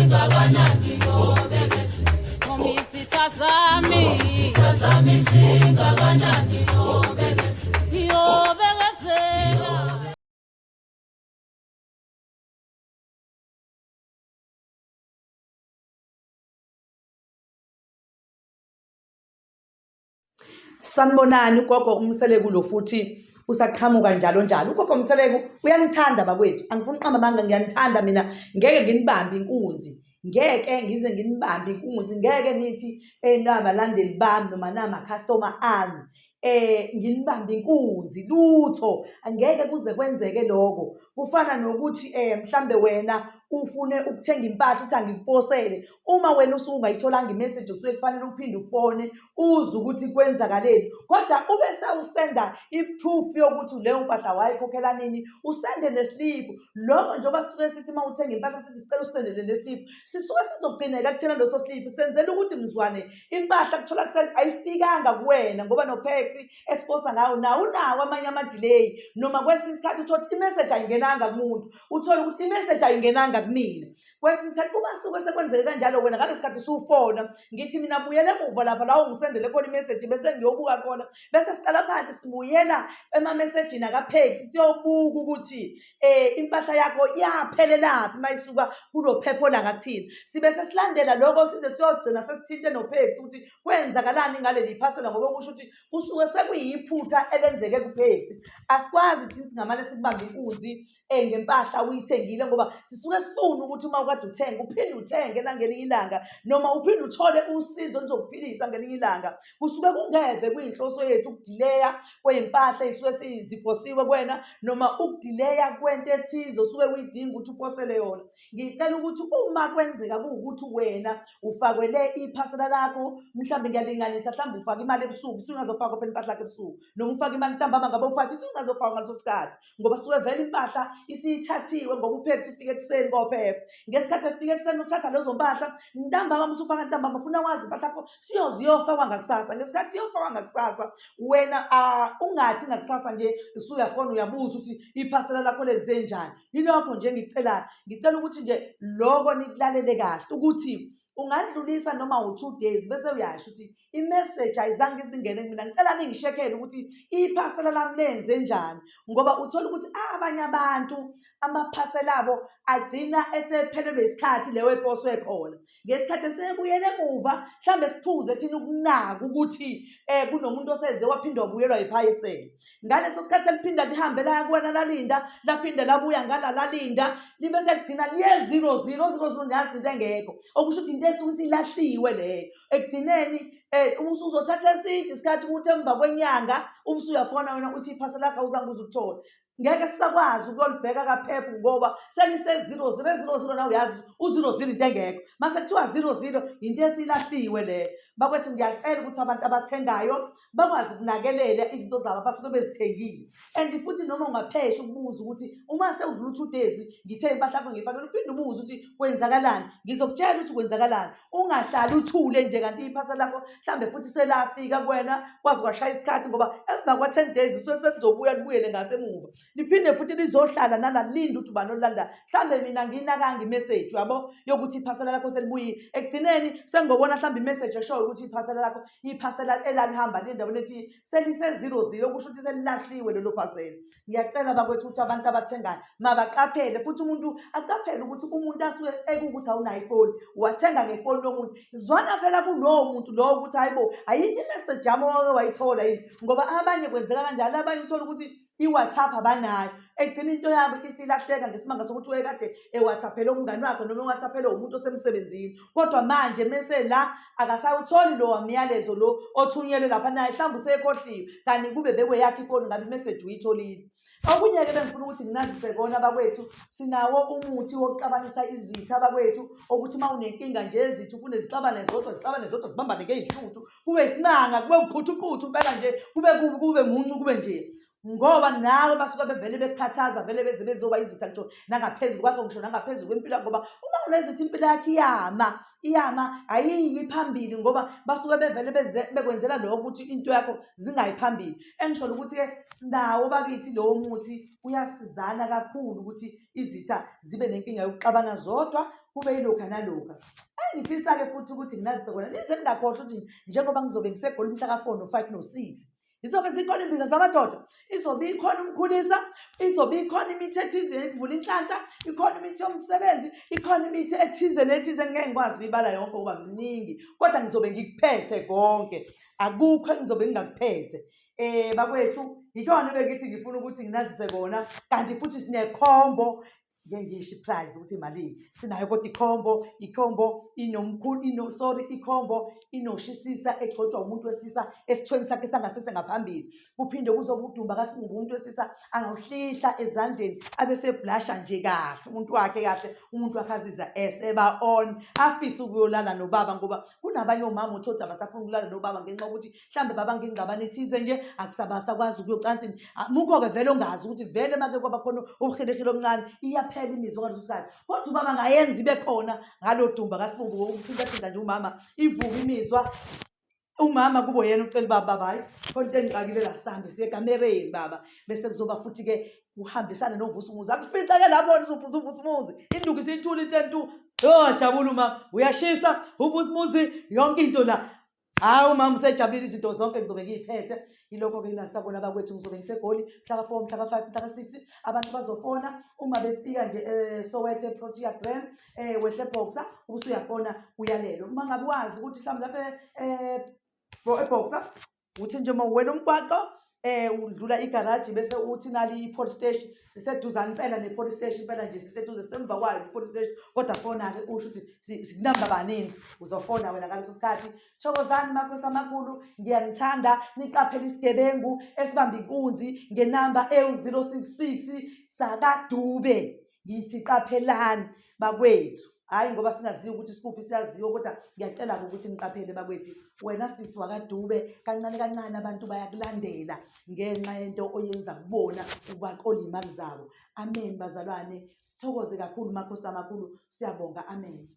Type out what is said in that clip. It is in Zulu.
zingakanani yobekeze noma izitha zami zingakanani yobekeze Sanibonani ugogo Mseleku lo futhi usaqhamuka njalo njalo. Ugogo Mseleku uyanithanda bakwethu. Angifuni uqamba amanga, ngiyanithanda mina. Ngeke nginibambe inkunzi. Ngeke ngize nginibambe inkunzi. Ngeke nithi nabalandeli bami noma nama-customer ami nginibambe inkunzi lutho. Angeke kuze kwenzeke lokho. Kufana nokuthi mhlambe wena ufune ukuthenga impahla uthi angikuposele. Uma wena usungayitholanga imessage usuke kufanele uphinde ufone uze ukuthi kwenzakaleni. Kodwa ube sewusenda iproof yokuthi leyo mpahla wayikhokhela nini, usende neslip. Lokho njengoba sisuke sithi uma uthenga impahla sithi sicela usendele neslip, sisuke sizogcineka kuthena leso slip senzela ukuthi mzwane impahla kuthola kusase ayifikanga kuwena ngoba nopex esiposa ngawo nawo unawo amanye ama-delay. Noma kwesinye isikhathi uthole ukuthi imessage ayingenanga kumuntu, uthole ukuthi imessage ayingenanga kumina. Kwesinye isikhathi uma suke sekwenzeke kanjalo wena ngale sikhathi usufona ngithi mina buyela emuva lapha la ungisendele khona imessage bese ngiyobuka khona, bese siqala phansi sibuyela ema-messagini akapex siyobuka ukuthi impahla yakho yaphelelaphi mayisuka kulo phepho la ngakuthini. Sibe sesilandela lokho size siyogcina sesithinte nopex ukuthi kwenzakalani ngaleli phasela ngoba kusho ukuthi kusuke sekuyiphutha elenzeke kupex. Asikwazi thina singamane sikubambe inkunzi ngempahla uyithengile ngoba sisuke sifuna ukuthi uma ukade uthenga uphinde uthenge nangelinye ilanga noma uphinde uthole usizo lizokuphilisa ngelinye ilanga. Kusuke kungeve kuyinhloso yethu ukudileya kwempahla isuke siziphosiwe kuwena noma ukudileya kwento ethize usuke uyidinga ukuthi uphosele yona. Ngicela ukuthi uma kwenzeka kuwukuthi wena ufakwele iphasela lakho, mhlambe ngiyalinganisa mhlambe ufaka imali ebusuku usungazofaka phela impahla yakho ebusuku, noma ufaka imali ntambama ngabe u5 usungazofaka ngaleso sikhathi ngoba suke vele impahla isiyithathiwe ngoba upex ufike ekuseni kophepha. Ngesikhathi efike ekuseni uthatha lezo mpahla ntambama usufaka ntambama ufuna wazi impahla yakho siyofakwa ngakusasa. Ngesikhathi iyofakwa ngakusasa wena ungathi ngakusasa nje usuyafona uyabuza ukuthi iphasela lakho lenze njani. Yilokho nje ngicelayo, ngicela ukuthi nje lokho nikulalele kahle ukuthi ungadlulisa noma u2 days bese uyasho ukuthi imessage ayizange izingene kumina. Ngicela ningishekele ukuthi iphasela lami lenze njani ngoba uthola ukuthi abanye abantu amaphasela abo agcina esephelelwe isikhathi leyo eposwe khona. Ngesikhathi esebuyele emuva mhlambe siphuze thina ukunaka ukuthi kunomuntu osenze waphinde wabuyelwa yiphayesela. Ngaleso sikhathi eliphinda lihambe la kuwena lalinda laphinde labuya ngala lalinda libe seligcina liye 00 nazi into engekho okusho ukuthi into esuke silahliwe leyo. Ekugcineni usuzothatha eside isikhathi ukuthi emva kwenyanga usuyafona wena uthi iphasela lakho awuzange uzuthola. Ngeke sisakwazi ukuyolibheka kaphepha ngoba selise 00 nawe uyazi u00 into engekho. Mase kuthiwa 00 into esilahliwe le. Bakwethu ngiyacela ukuthi abantu abathengayo bakwazi ukunakelela izinto zabo abasuke bezithengile. And futhi noma ungaphesha ukubuza ukuthi uma sewudlula 2 days ngithe impahla yakho ngifakela uphinde ubuza ukuthi kwenzakalani, ngizokutshela ukuthi kwenzakalani. Ungahlali uthule nje kanti iphasela lakho mhlambe futhi selafika kuwena kwazi kwashaya isikhathi ngoba emva kwa 10 days selizobuya libuyele ngasemuva. Liphinde futhi lizohlala nanalinda ukuthi ubani olanda. Mhlambe mina nginakanga imessage yabo yokuthi iphasela lakho selibuyile. Ekugcineni sengobona mhlambe imessage eshoyo ukuthi iphasela lakho iphasela elalihamba lendaweni ethi selise 00 kusho ukuthi selilahliwe lelo phasela. Ngiyacela bakwethu ukuthi abantu abathengayo mabaqaphele futhi umuntu aqaphele ukuthi umuntu asuke ekuthi awunayo ifoni wathenga ngefoni yomuntu zwana phela kulowo muntu lowo ukuthi hayibo ayikho imessage yami wayithola yini ngoba abanye kwenzeka kanjalo. Abanye uthola ukuthi iWhatsApp abanayo egcina into yabo isilahleka ngesimanga sokuthi wekade eWhatsAppele umngani wakho noma eWhatsAppele umuntu osemsebenzini kodwa manje mase la akasawutholi lo wamyalezo lo othunyelwe lapha naye mhlawumbe usekhohliwe kanti kube bekwe yakhe ifoni ngabe imessage uyitholile. Okunye ke bengifuna ukuthi nginazise kona bakwethu sinawo umuthi wokuxabanisa izitha bakwethu ukuthi uma unenkinga nje ezitha ufune zixabane zodwa zibambane ngezihluthu kube isimanga kube uqhuthuquthu phela nje kube muncu kube nje ngoba nawe basuke bevele bekukhathaza vele beze bezoba izitha ngisho nangaphezulu kwakho ngisho nangaphezulu kwempilo yakho ngoba uma unezitha impilo yakho iyama ayiyi phambili ngoba basuke bevele bekwenzela lokho ukuthi into yakho zingayi phambili. Engisho ukuthi-ke sinawo bakithi lowo muthi uyasizana kakhulu ukuthi izitha zibe nenkinga yokuxabana zodwa kube yilokha nalokha. Engifisa-ke futhi ukuthi nginazise kona nize ngingakhohlwa ukuthi njengoba ngizobe ngisegoli mhla ka-4 no-5 no-6 izobe zikhona imbiza zamadoda, izobe ikhona umkhulisa, izobe ikhona imithi ethize ekuvula inhlanhla, ikhona imithi yomsebenzi, ikhona imithi ethize nethize ngeke ngikwazi ukuyibala yonke ngoba mningi kodwa ngizobe ngikuphethe konke, akukho engizobe ngingakuphethe. Bakwethu ikona bekithi ngifuna ukuthi nginazise kona kanti futhi sinekhombo. Ngeke ngisho iprize ukuthi imali sinayo kodwa ikhombo ikhombo inoshisisa egcotshwa umuntu wesilisa esithweni sakhe sangasese ngaphambili. Kuphinde kuzoba udumba kaSingube umuntu wesilisa angawuhlihla ezandleni abeseblasha nje kahle umuntu wakhe kahle umuntu wakhe aziza eseba on afise ukuyolala nobaba ngoba kunabanye omama uthothi abasafuna ukulala nobaba ngenxa ukuthi mhlambe baba ngingxabane ethize nje akusabasakwazi ukuyocansini. Mukho-ke vele ongazi ukuthi vele make kwaba khona ubuhilehile omncane iyaphela imizwa ngaleso sikhathi kodwa ubaba ngayenza ibe khona ngalo dumba kaSibungu ukuthintathinta nje umama ivuka imizwa. Umama kubo yena ucela baba hayi khona into engixakile la sihambe siye ekamereni baba bese kuzoba futhi-ke uhambisana novusa umuzi akufice-ke lapho uvusa umuzi induku isithula i-10-2 jabula umama uyashisa uvusa umuzi yonke into la. Hawu mama usejabulile izinto zonke ngizobe ngiyiphethe. Yilokho-ke nginasakona bakwethu ngizobe ngisegoli mhla ka-4 mhla ka-5 mhla ka-6 abantu bazofona uma befika nje Soweto Protea Gram wehle Boxer usuyafona uyalelo. Uma ngabe wazi ukuthi mhlawumbe lapha eBoxer uthi nje uma uwena umgwaqo udlula igaraji bese uthi nali i-police station siseduzane impela ne-police station impela nje siseduze semva kwayo i-police station kodwa fona-ke usho ukuthi sikunamba baningi uzofona wena ngaleso sikhathi. Thokozani makhosi amakhulu ngiyanithanda niqaphele isigebengu esibamba inkunzi ngenamba ewu-066 sakaDube ngithi qaphelani bakwethu. Hayi ngoba singaziyo ukuthi sikuphi siyaziyo kodwa ngiyacela ukuthi niqaphele bakwethu. Wena sisi wakaDube kancane kancane abantu bayakulandela ngenxa yento oyenza kubona ubaqola imali zabo. Amen bazalwane, sithokoze kakhulu makhosi amakhulu, siyabonga, amen.